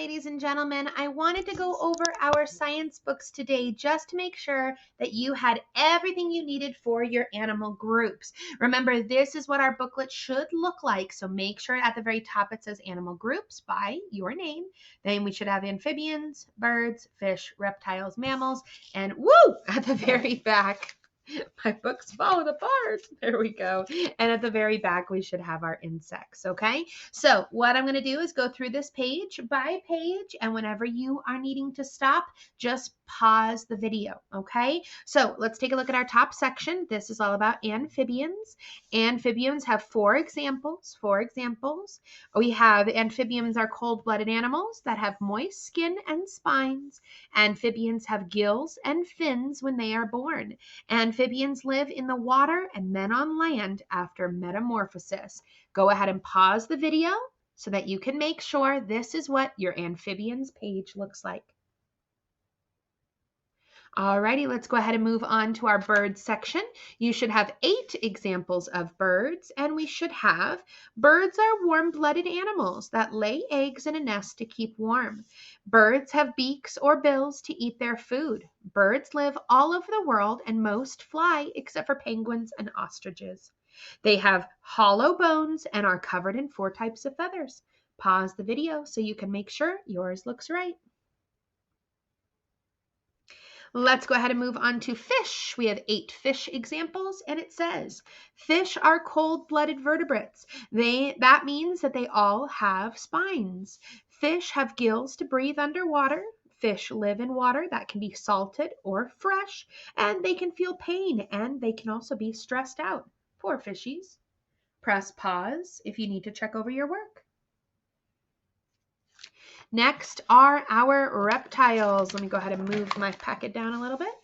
ladies and gentlemen. I wanted to go over our science books today just to make sure that you had everything you needed for your animal groups. Remember, this is what our booklet should look like. So make sure at the very top it says animal groups by your name. Then we should have amphibians, birds, fish, reptiles, mammals, and woo, at the very back. My book's falling apart. There we go. And at the very back, we should have our insects, okay? So what I'm going to do is go through this page by page, and whenever you are needing to stop, just pause the video, okay? So let's take a look at our top section. This is all about amphibians. Amphibians have four examples. We have amphibians are cold-blooded animals that have moist skin and spines. Amphibians have gills and fins when they are born. Amphibians live in the water and then on land after metamorphosis. Go ahead and pause the video so that you can make sure this is what your amphibians page looks like. Alrighty, let's go ahead and move on to our birds section. You should have 8 examples of birds, and we should have birds are warm-blooded animals that lay eggs in a nest to keep warm. Birds have beaks or bills to eat their food. Birds live all over the world, and most fly except for penguins and ostriches. They have hollow bones and are covered in 4 types of feathers. Pause the video so you can make sure yours looks right. Let's go ahead and move on to fish. We have 8 fish examples, and it says, fish are cold-blooded vertebrates. That means that they all have spines. Fish have gills to breathe underwater. Fish live in water that can be salted or fresh, and they can feel pain, and they can also be stressed out. Poor fishies. Press pause if you need to check over your work. Next are our reptiles. Let me go ahead and move my packet down a little bit.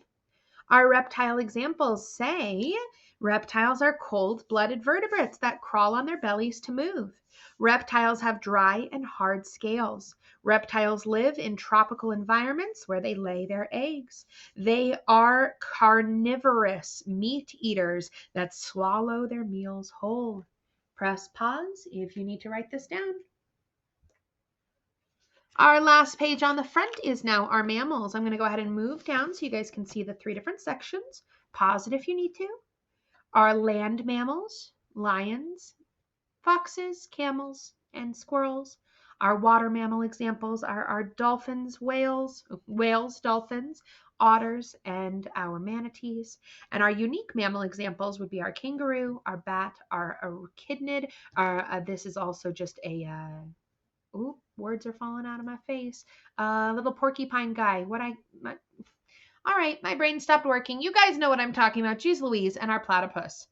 Our reptile examples say reptiles are cold-blooded vertebrates that crawl on their bellies to move. Reptiles have dry and hard scales. Reptiles live in tropical environments where they lay their eggs. They are carnivorous meat eaters that swallow their meals whole. Press pause if you need to write this down. Our last page on the front is now our mammals. I'm going to go ahead and move down so you guys can see the 3 different sections. Pause it if you need to. Our land mammals, lions, foxes, camels, and squirrels. Our water mammal examples are our dolphins, whales, dolphins, otters, and our manatees. And our unique mammal examples would be our kangaroo, our bat, our echidnad. This is also just a... Ooh, words are falling out of my face. Little porcupine guy. All right, my brain stopped working. You guys know what I'm talking about. Jeez Louise, and our platypus.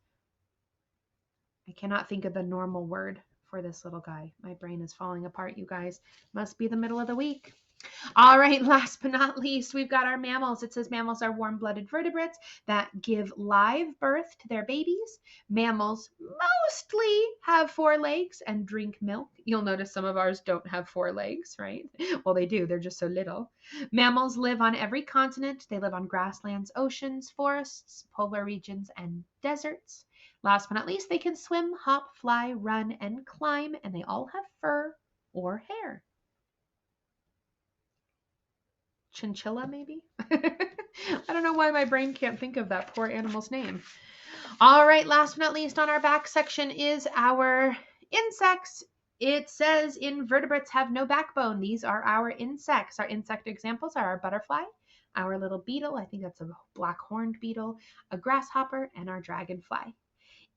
I cannot think of the normal word for this little guy. My brain is falling apart, you guys. Must be the middle of the week. All right, last but not least, we've got our mammals. It says mammals are warm-blooded vertebrates that give live birth to their babies. Mammals mostly have 4 legs and drink milk. You'll notice some of ours don't have 4 legs, right? Well, they do. They're just so little. Mammals live on every continent. They live on grasslands, oceans, forests, polar regions, and deserts. Last but not least, they can swim, hop, fly, run, and climb, and they all have fur or hair. Chinchilla, maybe? I don't know why my brain can't think of that poor animal's name. All right, last but not least on our back section is our insects. It says invertebrates have no backbone. These are our insects. Our insect examples are our butterfly, our little beetle, I think that's a black-horned beetle, a grasshopper, and our dragonfly.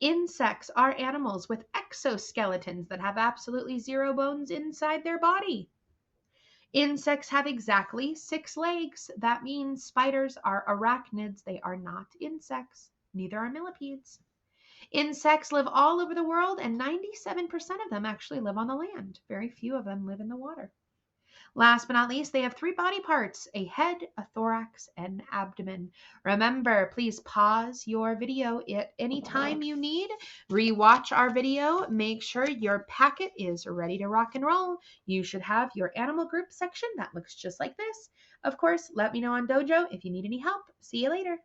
Insects are animals with exoskeletons that have absolutely 0 bones inside their body. Insects have exactly 6 legs. That means spiders are arachnids. They are not insects. Neither are millipedes. Insects live all over the world, and 97% of them actually live on the land. Very few of them live in the water. Last but not least, they have 3 body parts, a head, a thorax, and abdomen. Remember, please pause your video at any time you need. Rewatch our video. Make sure your packet is ready to rock and roll. You should have your animal group section that looks just like this. Of course, let me know on Dojo if you need any help. See you later.